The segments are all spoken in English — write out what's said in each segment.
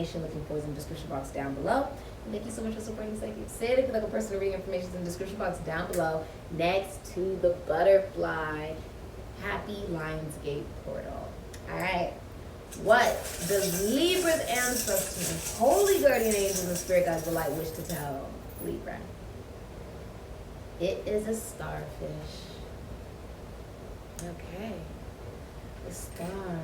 information looking for is in the description box down below. And thank you so much for supporting Sikiksyd. If you'd like a personal reading, information is in the description box down below, next to the butterfly happy Lionsgate portal. Alright. What does Libra's ancestors, holy guardian angels, and spirit guides of light wish to tell Libra? It is a starfish. Okay. The star.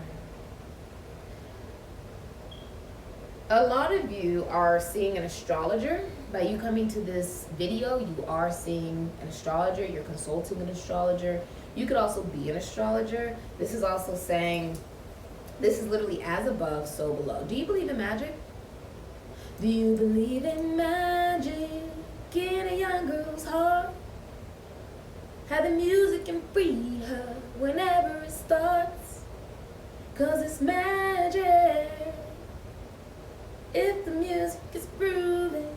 A lot of you are seeing an astrologer. By you coming to this video, you are seeing an astrologer. You're consulting an astrologer. You could also be an astrologer. This is also saying, this is literally as above, so below. Do you believe in magic? Do you believe in magic in a young girl's heart? How the music can free her whenever it starts, 'cause it's magic. If the music is grooving,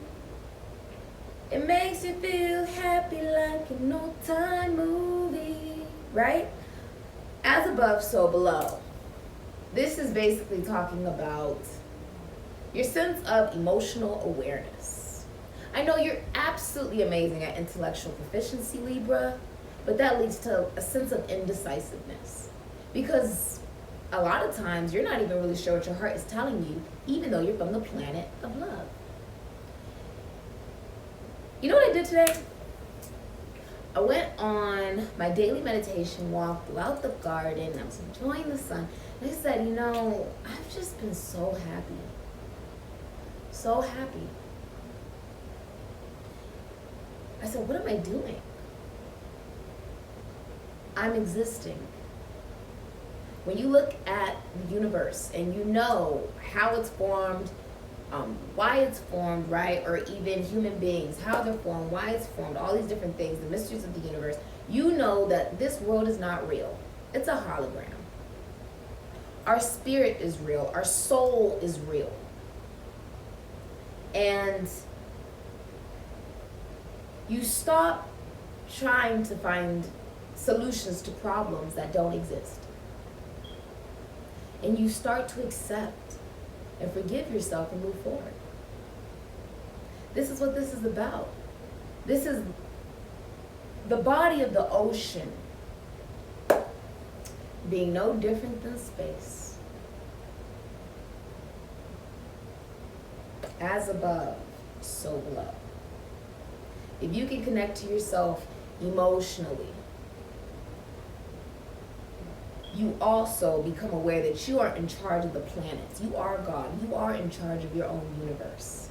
it makes you feel happy like an old-time movie, right? As above, so below. This is basically talking about your sense of emotional awareness. I know you're absolutely amazing at intellectual proficiency, Libra, but that leads to a sense of indecisiveness. Because a lot of times you're not even really sure what your heart is telling you, even though you're from the planet of love. You know what I did today? I went on my daily meditation walk throughout the garden. I was enjoying the sun. And I said, you know, I've just been so happy. So happy. I said, what am I doing? I'm existing. When you look at the universe and you know how it's formed, why it's formed, right? Or even human beings, how they're formed, why it's formed, all these different things, the mysteries of the universe, you know that this world is not real. It's a hologram. Our spirit is real. Our soul is real. And you stop trying to find solutions to problems that don't exist. And you start to accept and forgive yourself and move forward. This is what this is about. This is the body of the ocean being no different than space. As above, so below. If you can connect to yourself emotionally, you also become aware that you are in charge of the planets. You are God. You are in charge of your own universe.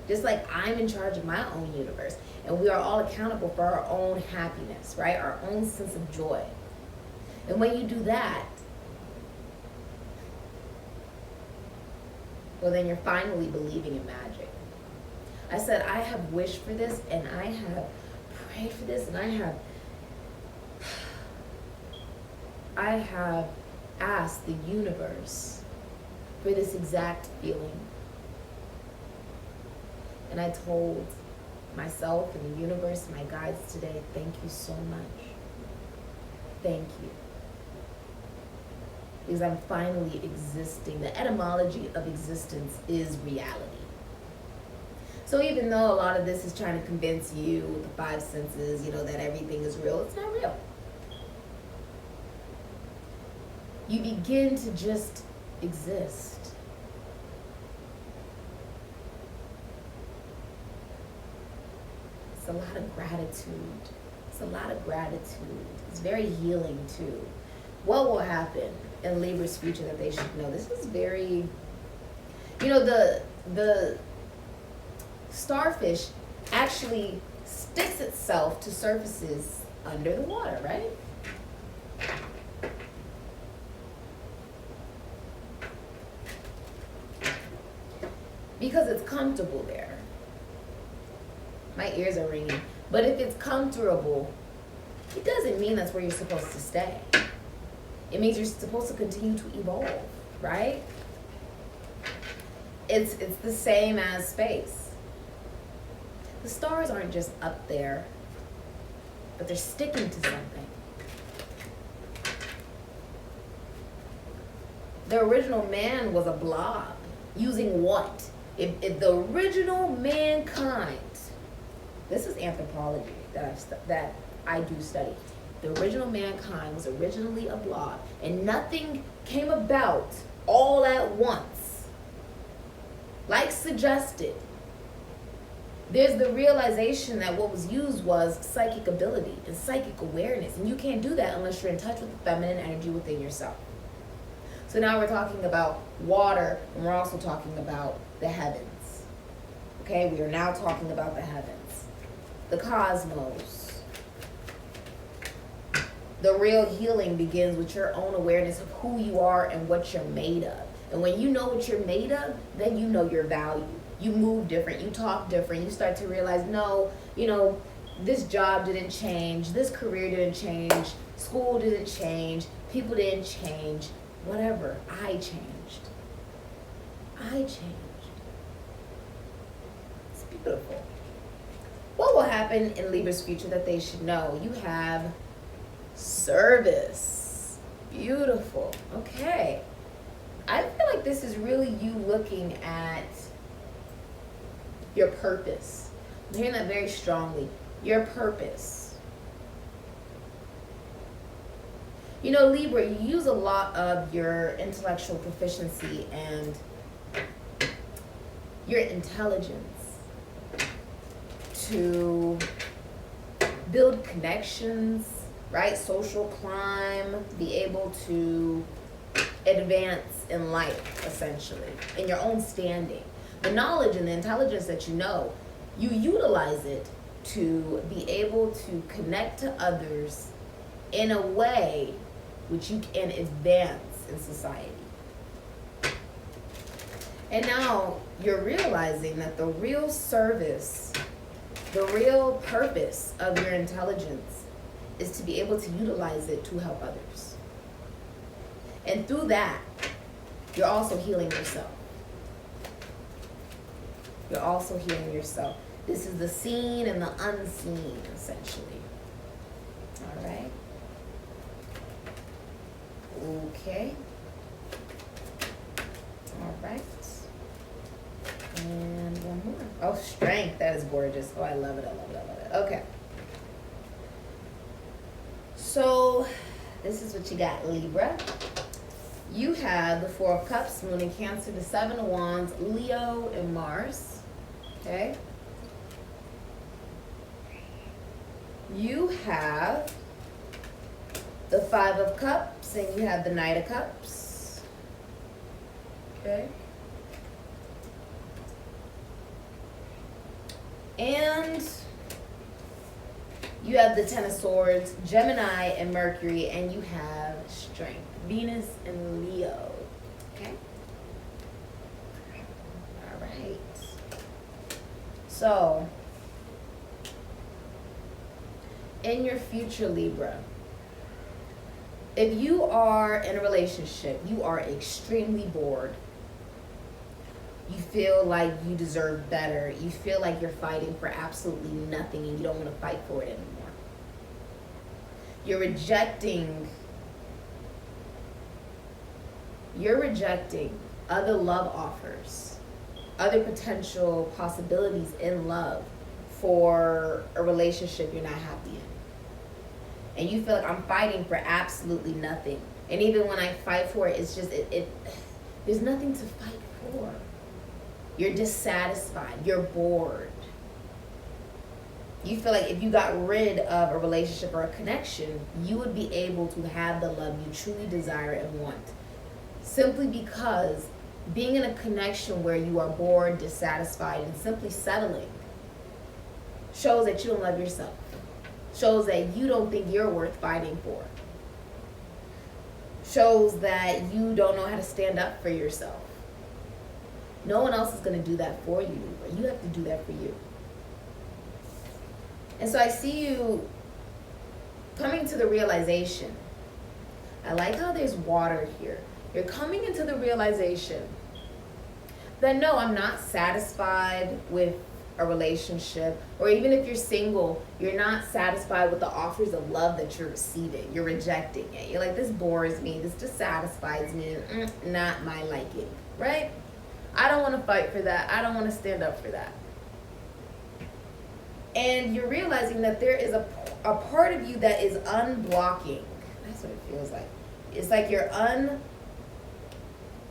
Just like I'm in charge of my own universe. And we are all accountable for our own happiness, right? Our own sense of joy. And when you do that, well, then you're finally believing in magic. I said, I have wished for this, and I have prayed for this, and I have asked the universe for this exact feeling. And I told myself and the universe, my guides today, thank you so much. Thank you. Because I'm finally existing. The etymology of existence is reality. So even though a lot of this is trying to convince you with the five senses, you know, that everything is real, it's not real. You begin to just exist. It's a lot of gratitude. It's a lot of gratitude. It's very healing too. What will happen in Libra's future that they should know? This is very, you know, the starfish actually sticks itself to surfaces under the water, right? Because it's comfortable there. My ears are ringing. But if it's comfortable, it doesn't mean that's where you're supposed to stay. It means you're supposed to continue to evolve, right? It's the same as space. The stars aren't just up there, but they're sticking to something. The original man was a blob. Using what? If the original mankind, this is anthropology that I do study. The original mankind was originally a blob, and nothing came about all at once. Like suggested, there's the realization that what was used was psychic ability and psychic awareness, and you can't do that unless you're in touch with the feminine energy within yourself. So now we're talking about water, and we're also talking about the heavens. Okay, we are now talking about the heavens, the cosmos. The real healing begins with your own awareness of who you are and what you're made of. And when you know what you're made of, then you know your value. You move different, you talk different, you start to realize, no, this job didn't change, this career didn't change, school didn't change, people didn't change, whatever. I changed. It's beautiful. What will happen in Libra's future that they should know? You have service. Beautiful. Okay. I feel like this is really you looking at your purpose. I'm hearing that very strongly. Your purpose. Libra, you use a lot of your intellectual proficiency and your intelligence to build connections, right? Social climb, be able to advance in life, essentially, in your own standing. The knowledge and the intelligence that you utilize it to be able to connect to others in a way which you can advance in society. And now you're realizing that the real service, the real purpose of your intelligence is to be able to utilize it to help others. And through that, you're also healing yourself. You're also healing yourself. This is the seen and the unseen, essentially. All right. Okay. All right. And one more. Oh, strength. That is gorgeous. Oh, I love it. Okay. So, this is what you got, Libra. You have the Four of Cups, Moon in Cancer, the Seven of Wands, Leo, and Mars. Okay. You have the Five of Cups, and you have the Knight of Cups. Okay. And you have the Ten of Swords, Gemini, and Mercury, and you have Strength, Venus, and Leo. Okay. All right. So, in your future, Libra, if you are in a relationship, you are extremely bored. You feel like you deserve better. You feel like you're fighting for absolutely nothing and you don't want to fight for it anymore. You're rejecting other love offers, other potential possibilities in love for a relationship you're not happy in. And you feel like I'm fighting for absolutely nothing. And even when I fight for it, it's just, there's nothing to fight for. You're dissatisfied. You're bored. You feel like if you got rid of a relationship or a connection, you would be able to have the love you truly desire and want. Simply because being in a connection where you are bored, dissatisfied, and simply settling shows that you don't love yourself. Shows that you don't think you're worth fighting for. Shows that you don't know how to stand up for yourself. No one else is going to do that for you, Libra. You have to do that for you. And so I see you coming to the realization. I like how there's water here. You're coming into the realization that no, I'm not satisfied with a relationship, or even if you're single, you're not satisfied with the offers of love that you're receiving. You're rejecting it. You're like, this bores me. This dissatisfies me. Not my liking, right? I don't want to fight for that. I don't want to stand up for that. And you're realizing that there is a part of you that is unblocking. That's what it feels like. It's like you're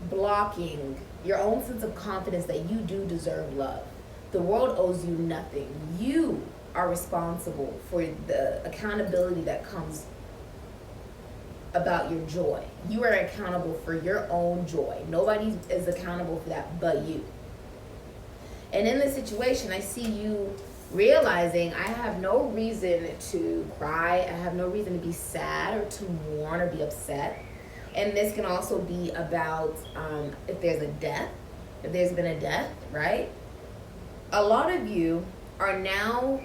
unblocking your own sense of confidence that you do deserve love. The world owes you nothing. You are responsible for the accountability that comes about your joy. You are accountable for your own joy. Nobody is accountable for that but you. And in this situation, I see you realizing I have no reason to cry. I have no reason to be sad or to mourn or be upset. And this can also be about if there's a death, if there's been a death, right? A lot of you are now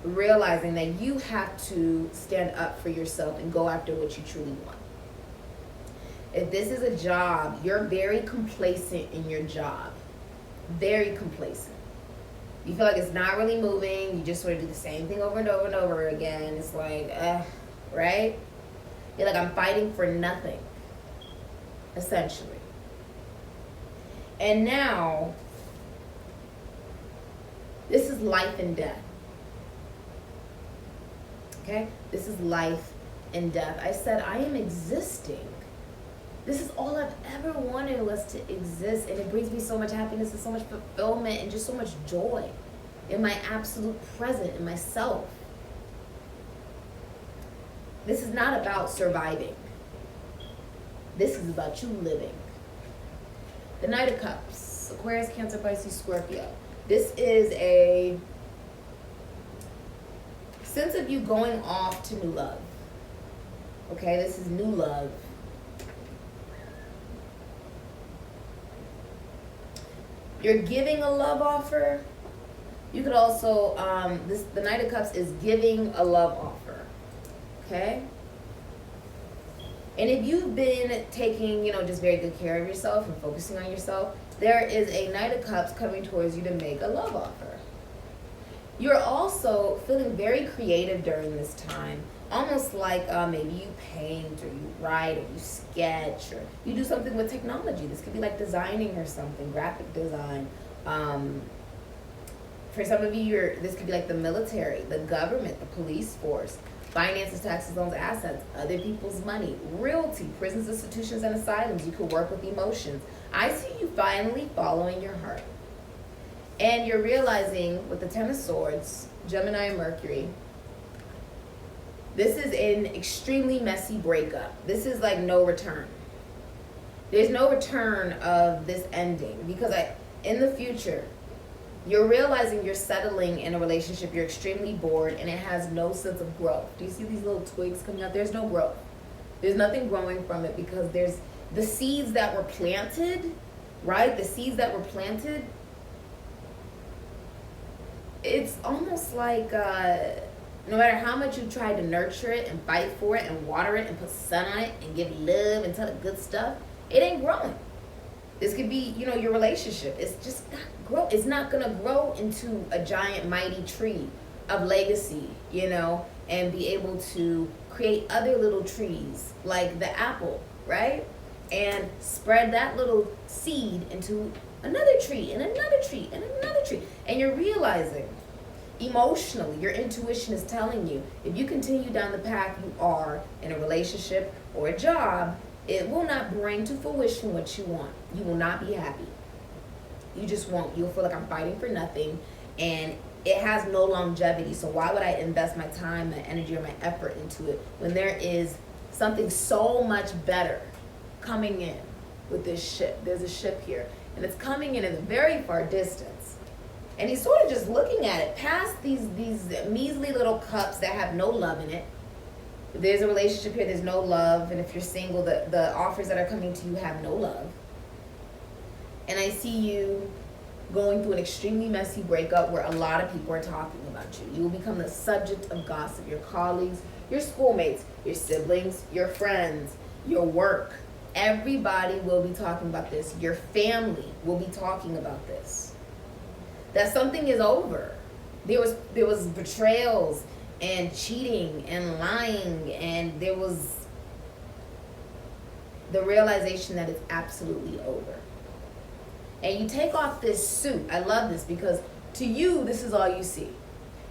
realizing that you have to stand up for yourself and go after what you truly want. If this is a job, you're very complacent in your job. Very complacent. You feel like it's not really moving. You just sort of do the same thing over and over and over again. It's like, right? You're like, I'm fighting for nothing, essentially. And now, this is life and death. Okay? This is life and death. I said, I am existing. This is all I've ever wanted, was to exist. And it brings me so much happiness and so much fulfillment and just so much joy in my absolute present, in myself. This is not about surviving. This is about you living. The Knight of Cups, Aquarius, Cancer, Pisces, Scorpio. This is a sense of you going off to new love. Okay, this is new love. You're giving a love offer. You could also, the Knight of Cups is giving a love offer. Okay? And if you've been taking, just very good care of yourself and focusing on yourself, there is a Knight of Cups coming towards you to make a love offer. You're also feeling very creative during this time. Almost like maybe you paint or you write or you sketch or you do something with technology. This could be like designing or something, graphic design. For some of you, this could be like the military, the government, the police force, finances, taxes, loans, assets, other people's money, realty, prisons, institutions, and asylums. You could work with emotions. I see you finally following your heart. And you're realizing with the Ten of Swords, Gemini and Mercury, this is an extremely messy breakup. This is like no return. There's no return of this ending because in the future, you're realizing you're settling in a relationship, you're extremely bored, and it has no sense of growth. Do you see these little twigs coming out? There's no growth. There's nothing growing from it because there's the seeds that were planted, right? The seeds that were planted, it's almost like no matter how much you try to nurture it and fight for it and water it and put sun on it and give love and tell it good stuff, it ain't growing. This could be, your relationship. It's just not grow. It's not going to grow into a giant, mighty tree of legacy, and be able to create other little trees like the apple, right? And spread that little seed into another tree and another tree and another tree. And you're realizing emotionally, your intuition is telling you, if you continue down the path you are in a relationship or a job, it will not bring to fruition what you want. You will not be happy. You just won't. You'll feel like I'm fighting for nothing, and it has no longevity. So why would I invest my time, my energy, or my effort into it when there is something so much better coming in with this ship? There's a ship here, and it's coming in a very far distance. And he's sort of just looking at it past these measly little cups that have no love in it. If there's a relationship here, there's no love. And if you're single, the offers that are coming to you have no love. And I see you going through an extremely messy breakup where a lot of people are talking about you. You will become the subject of gossip. Your colleagues, your schoolmates, your siblings, your friends, your work. Everybody will be talking about this. Your family will be talking about this. That something is over. There was betrayals and cheating and lying, and there was the realization that it's absolutely over. And you take off this suit. I love this because to you, this is all you see.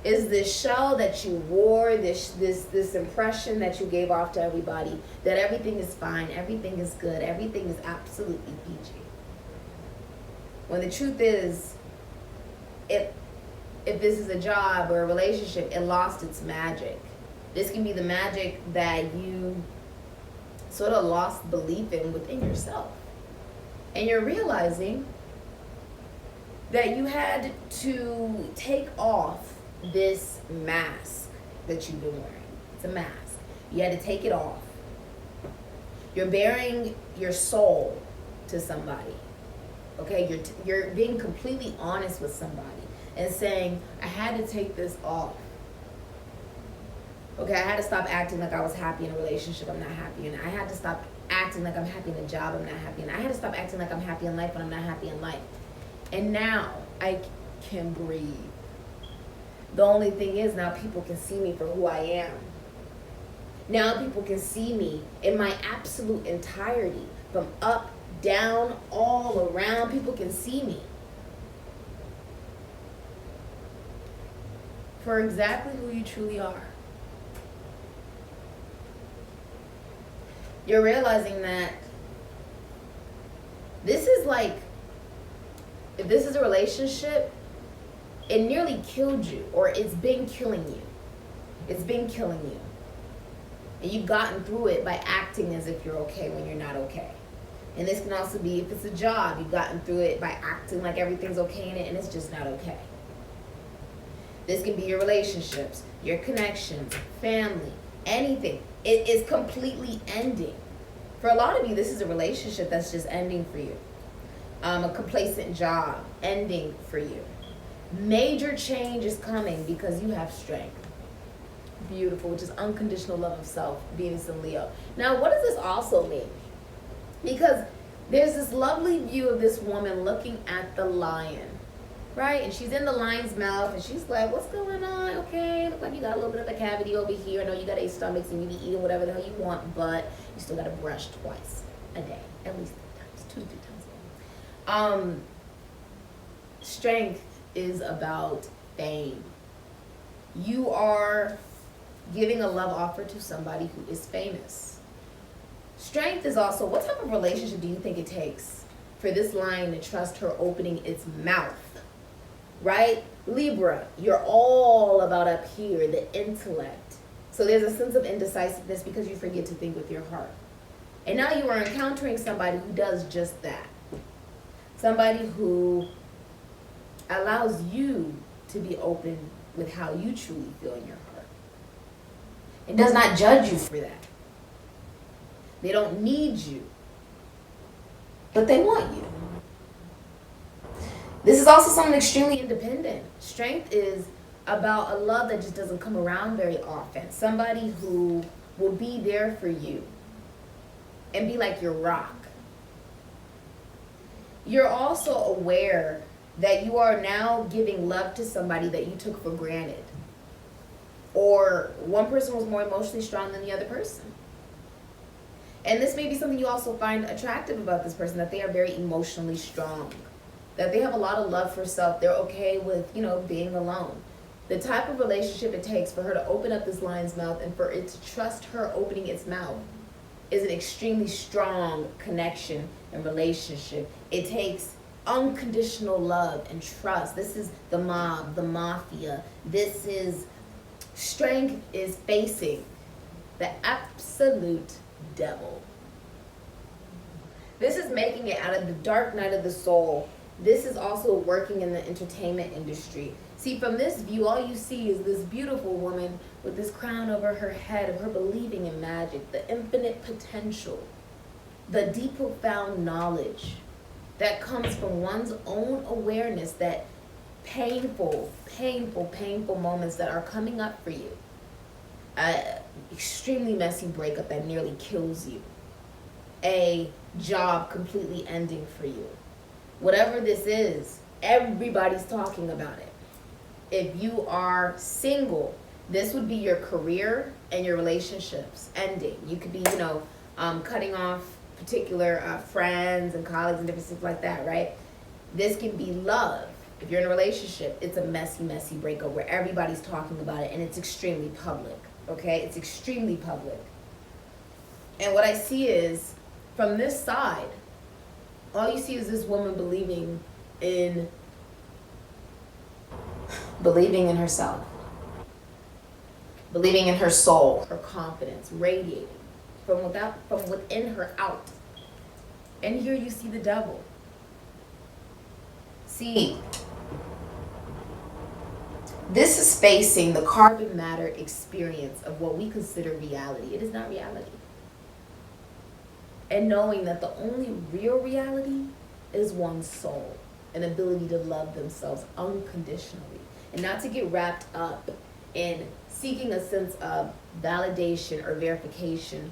Is this shell that you wore, this impression that you gave off to everybody, that everything is fine, everything is good, everything is absolutely peachy. When the truth is, if this is a job or a relationship, it lost its magic. This can be the magic that you sort of lost belief in within yourself. And you're realizing that you had to take off this mask that you've been wearing. It's a mask. You had to take it off. You're bearing your soul to somebody. Okay, you're being completely honest with somebody and saying, I had to take this off. Okay, I had to stop acting like I was happy in a relationship I'm not happy in. I had to stop acting like I'm happy in a job I'm not happy in. I had to stop acting like I'm happy in life when I'm not happy in life. And now I can breathe. The only thing is now people can see me for who I am. Now people can see me in my absolute entirety, from up, down, all around. People can see me for exactly who you truly are. You're realizing that this is like, if this is a relationship, it nearly killed you, or it's been killing you. It's been killing you. And you've gotten through it by acting as if you're okay when you're not okay. And this can also be, if it's a job, you've gotten through it by acting like everything's okay in it and it's just not okay. This can be your relationships, your connections, family, anything. It is completely ending. For a lot of you, this is a relationship that's just ending for you. A complacent job ending for you. Major change is coming because you have strength. Beautiful, which is unconditional love of self, Venus and Leo. Now, what does this also mean? Because there's this lovely view of this woman looking at the lion, right? And she's in the lion's mouth, and she's like, what's going on? Okay, look like you got a little bit of a cavity over here. I know you got 8 stomachs, and you be eating whatever the hell you want, but you still got to brush twice a day, at least 3 times, 2 to 3 times a day. Strength is about fame. You are giving a love offer to somebody who is famous. Strength is also, what type of relationship do you think it takes for this lion to trust her opening its mouth? Right? Libra, you're all about up here, the intellect. So there's a sense of indecisiveness because you forget to think with your heart. And now you are encountering somebody who does just that. Somebody who allows you to be open with how you truly feel in your heart. It does not judge you for that. They don't need you, but they want you. This is also someone extremely independent. Strength is about a love that just doesn't come around very often. Somebody who will be there for you and be like your rock. You're also aware that you are now giving love to somebody that you took for granted. Or one person was more emotionally strong than the other person. And this may be something you also find attractive about this person, that they are very emotionally strong. That they have a lot of love for self. They're okay with, being alone. The type of relationship it takes for her to open up this lion's mouth and for it to trust her opening its mouth is an extremely strong connection and relationship. It takes unconditional love and trust. This is the mob, the mafia. This is, strength is facing the absolute devil. This is making it out of the dark night of the soul. This is also working in the entertainment industry. See, from this view, all you see is this beautiful woman with this crown over her head of her believing in magic, the infinite potential, the deep profound knowledge that comes from one's own awareness that painful moments that are coming up for you. Extremely messy breakup that nearly kills you. A job completely ending for you. Whatever this is, everybody's talking about it. If you are single, this would be your career and your relationships ending. You could be, cutting off particular friends and colleagues and different stuff like that, right? This can be love. If you're in a relationship, it's a messy, messy breakup where everybody's talking about it and it's extremely public, okay? It's extremely public. And what I see is, from this side, all you see is this woman believing in herself, believing in her soul, her confidence, radiating from within her out. And here you see the devil. See, this is facing the carbon matter experience of what we consider reality. It is not reality. And knowing that the only real reality is one's soul, an ability to love themselves unconditionally, and not to get wrapped up in seeking a sense of validation or verification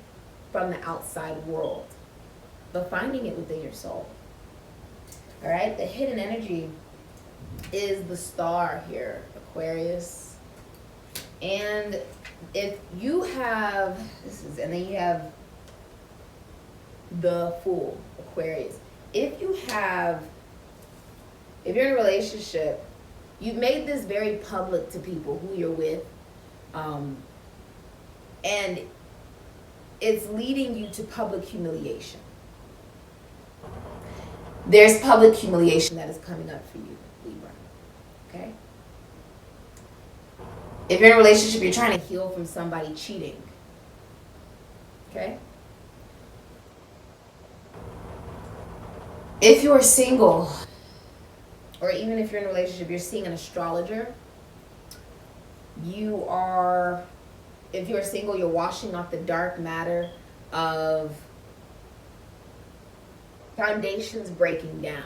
from the outside world, but finding it within your soul. All right, the hidden energy is the star here, Aquarius. And if you have, and then you have the Fool, Aquarius. If you're in a relationship, you've made this very public to people who you're with, and it's leading you to public humiliation. There's public humiliation that is coming up for you, Libra. Okay? If you're in a relationship, you're trying to heal from somebody cheating. Okay? If you're single, or even if you're in a relationship, you're seeing an astrologer. If you're single, you're washing off the dark matter of foundations breaking down.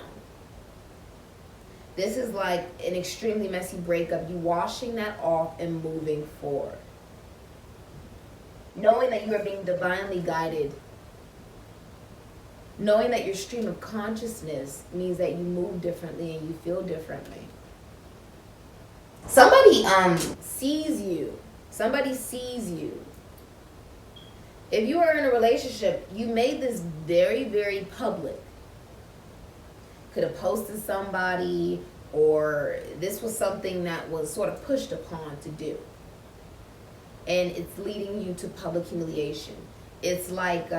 This is like an extremely messy breakup. You washing that off and moving forward. Knowing that you are being divinely guided. Knowing that your stream of consciousness means that you move differently and you feel differently. Somebody sees you. Somebody sees you. If you are in a relationship, you made this very, very public. Could have posted somebody, or this was something that was sort of pushed upon to do. And it's leading you to public humiliation. It's like,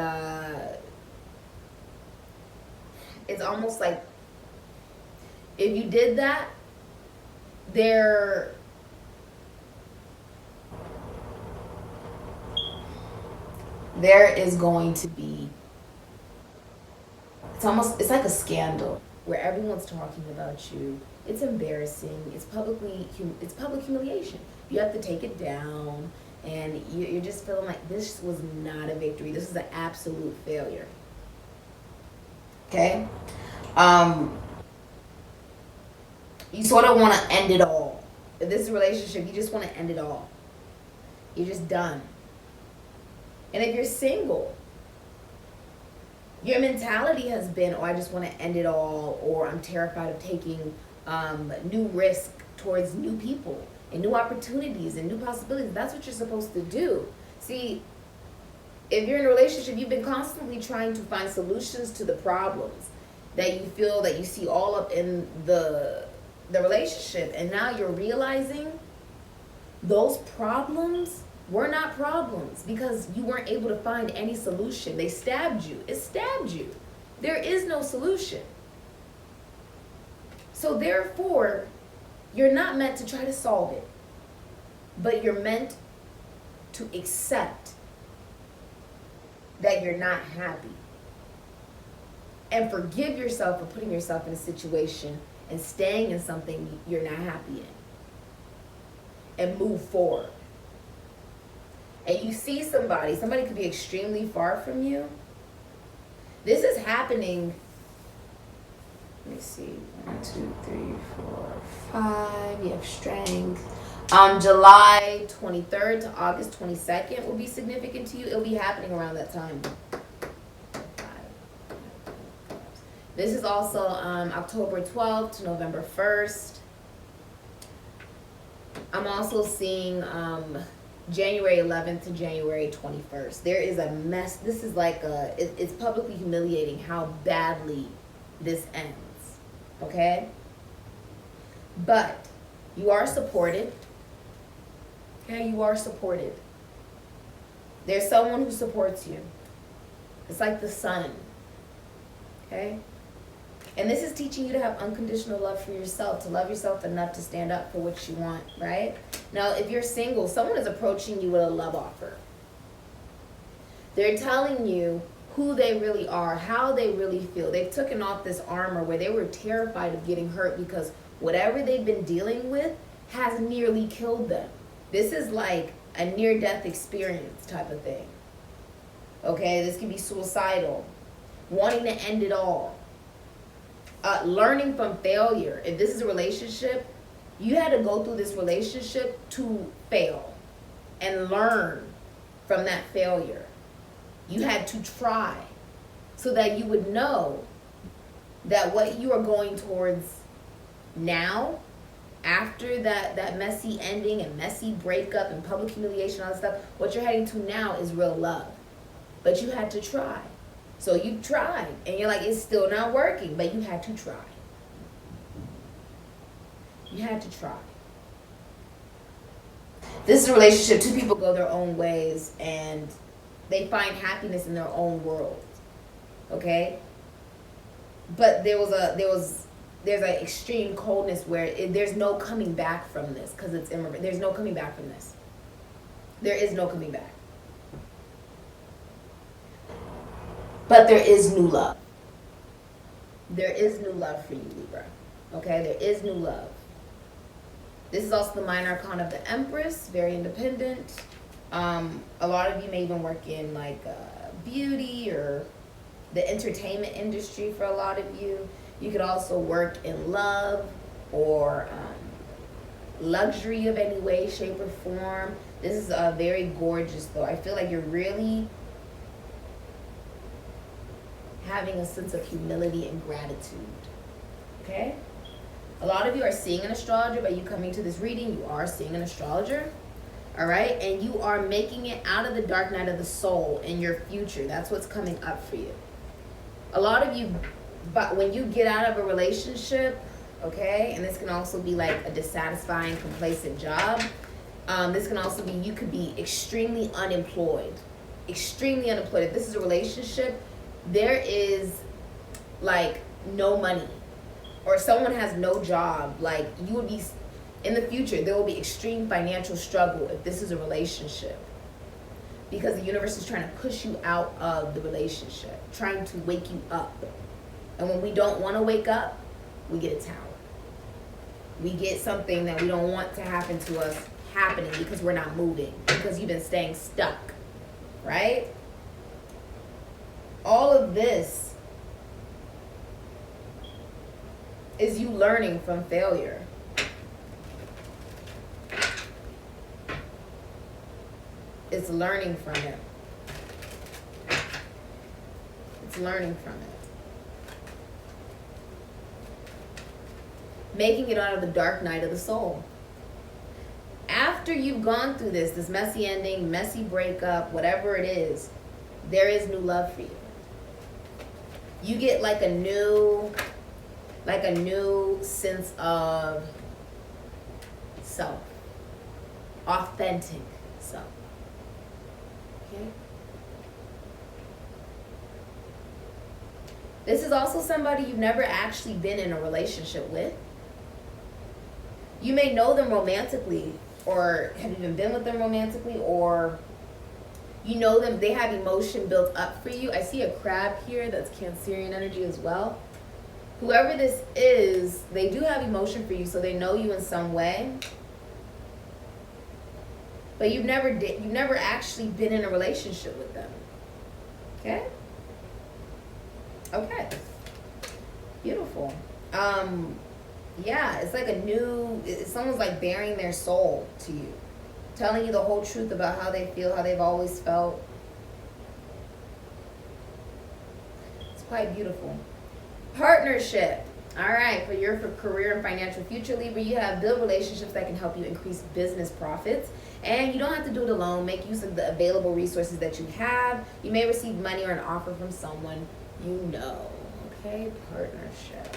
it's almost like if you did that, there is going to be, it's like a scandal where everyone's talking about you. It's embarrassing. It's public humiliation. You have to take it down, and you're just feeling like this was not a victory. This is an absolute failure. Okay? You sort of want to end it all. If this is a relationship, you just want to end it all. You're just done. And if you're single, your mentality has been, I just want to end it all, or I'm terrified of taking new risk towards new people and new opportunities and new possibilities. That's what you're supposed to do. See, if you're in a relationship, you've been constantly trying to find solutions to the problems that you feel that you see all up in the relationship. And now you're realizing those problems were not problems because you weren't able to find any solution. They stabbed you. It stabbed you. There is no solution. So therefore, you're not meant to try to solve it, but you're meant to accept that you're not happy and forgive yourself for putting yourself in a situation and staying in something you're not happy in, and move forward. And you see somebody could be extremely far from you. This is happening. Let me see. 1, 2, 3, 4, 5. You have strength. July 23rd to August 22nd will be significant to you. It'll be happening around that time. This is also October 12th to November 1st. I'm also seeing January 11th to January 21st. There is a mess. This is like it's publicly humiliating how badly this ends. okay? But you are supported. Okay, you are supported. There's someone who supports you. It's like the sun. Okay? And this is teaching you to have unconditional love for yourself, to love yourself enough to stand up for what you want, right? Now, if you're single, someone is approaching you with a love offer. They're telling you who they really are, how they really feel. They've taken off this armor where they were terrified of getting hurt because whatever they've been dealing with has nearly killed them. This is like a near-death experience type of thing. Okay, this can be suicidal, wanting to end it all, learning from failure. If this is a relationship, you had to go through this relationship to fail and learn from that failure. You had to try so that you would know that what you are going towards now, after that messy ending and messy breakup and public humiliation, all that stuff, what you're heading to now is real love. But you had to try. So you tried, and you're like, it's still not working, but you had to try. You had to try. This is a relationship. Two people go their own ways, and they find happiness in their own world. Okay? But there's an extreme coldness where there's no coming back from this because it's immigrant. There's no coming back from this. There is no coming back. But there is new love. There is new love for you, Libra. Okay? There is new love. This is also the minor arcana of the Empress, very independent. A lot of you may even work in like beauty or the entertainment industry for a lot of you. You could also work in love or luxury of any way, shape, or form. This is very gorgeous, though. I feel like you're really having a sense of humility and gratitude. Okay? A lot of you are seeing an astrologer. By you coming to this reading, you are seeing an astrologer. All right? And you are making it out of the dark night of the soul in your future. That's what's coming up for you. A lot of you, but when you get out of a relationship, okay, and this can also be like a dissatisfying, complacent job. This can also be, you could be extremely unemployed. Extremely unemployed. If this is a relationship, there is like no money. Or someone has no job. Like you would be, in the future, there will be extreme financial struggle if this is a relationship. Because the universe is trying to push you out of the relationship. Trying to wake you up. And when we don't want to wake up, we get a tower. We get something that we don't want to happen to us happening because we're not moving. Because you've been staying stuck. Right? All of this is you learning from failure. It's learning from it. It's learning from it. Making it out of the dark night of the soul. After you've gone through this messy ending, messy breakup, whatever it is, there is new love for you. You get like a new sense of self. Authentic self. Okay? This is also somebody you've never actually been in a relationship with. You may know them romantically, or have even been with them romantically, or you know them, they have emotion built up for you. I see a crab here that's Cancerian energy as well. Whoever this is, they do have emotion for you, so they know you in some way. But you've never actually been in a relationship with them. Okay? Okay. Beautiful. Yeah, it's like someone's like bearing their soul to you. Telling you the whole truth about how they feel, how they've always felt. It's quite beautiful. Partnership. All right, for your career and financial future, Libra, you have build relationships that can help you increase business profits. And you don't have to do it alone. Make use of the available resources that you have. You may receive money or an offer from someone you know. Okay, partnership.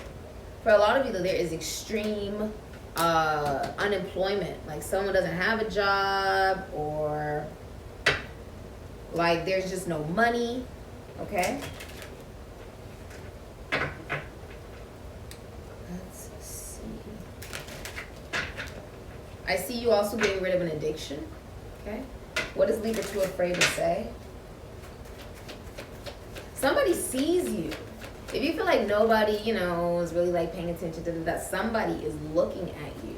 For a lot of you, though, there is extreme unemployment. Like someone doesn't have a job, or like there's just no money. Okay? Let's see. I see you also getting rid of an addiction. Okay? What is Libra too afraid to say? Somebody sees you. If you feel like nobody, you know, is really like paying attention to that, somebody is looking at you.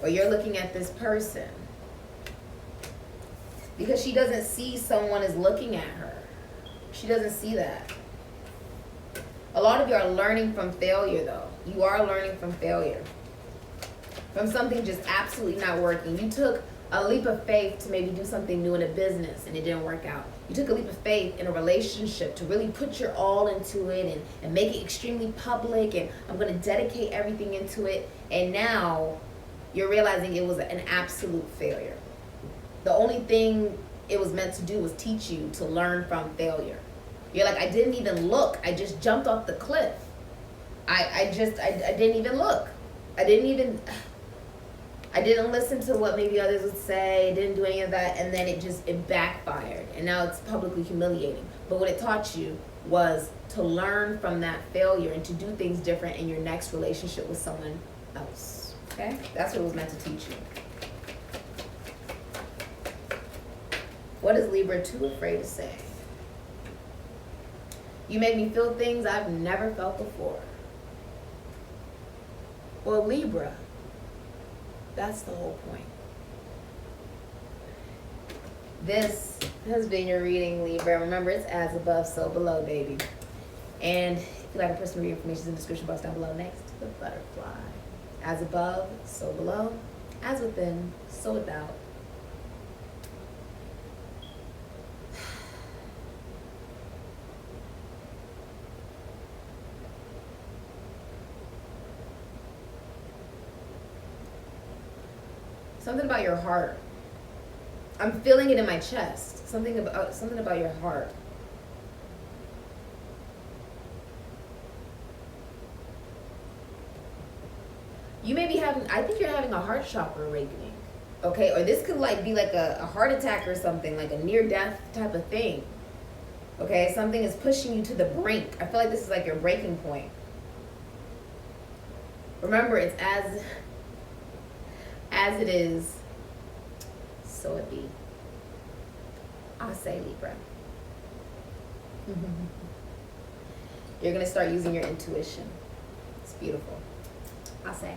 Or you're looking at this person. Because she doesn't see someone is looking at her. She doesn't see that. A lot of you are learning from failure, though. You are learning from failure. From something just absolutely not working. You took a leap of faith to maybe do something new in a business and it didn't work out. You took a leap of faith in a relationship to really put your all into it and make it extremely public, and I'm going to dedicate everything into it. And now you're realizing it was an absolute failure. The only thing it was meant to do was teach you to learn from failure. You're like, I didn't even look. I just jumped off the cliff. I didn't even look. I didn't listen to what maybe others would say. Didn't do any of that. And then it backfired. And now it's publicly humiliating. But what it taught you was to learn from that failure and to do things different in your next relationship with someone else. Okay? That's what it was meant to teach you. What is Libra too afraid to say? You make me feel things I've never felt before. Well, Libra, that's the whole point. This has been your reading, Libra. Remember, it's as above, so below, baby. And if you'd like a personal reading, information is in the description box down below. Next, the butterfly. As above, so below. As within, so without. Something about your heart. I'm feeling it in my chest. Something about your heart. You may be having, I think you're having a heart chakra awakening. Okay, or this could like be like a heart attack or something, like a near-death type of thing. Okay, something is pushing you to the brink. I feel like this is like your breaking point. Remember, it's as it is, so it be. I say, Libra. You're going to start using your intuition. It's beautiful. I say.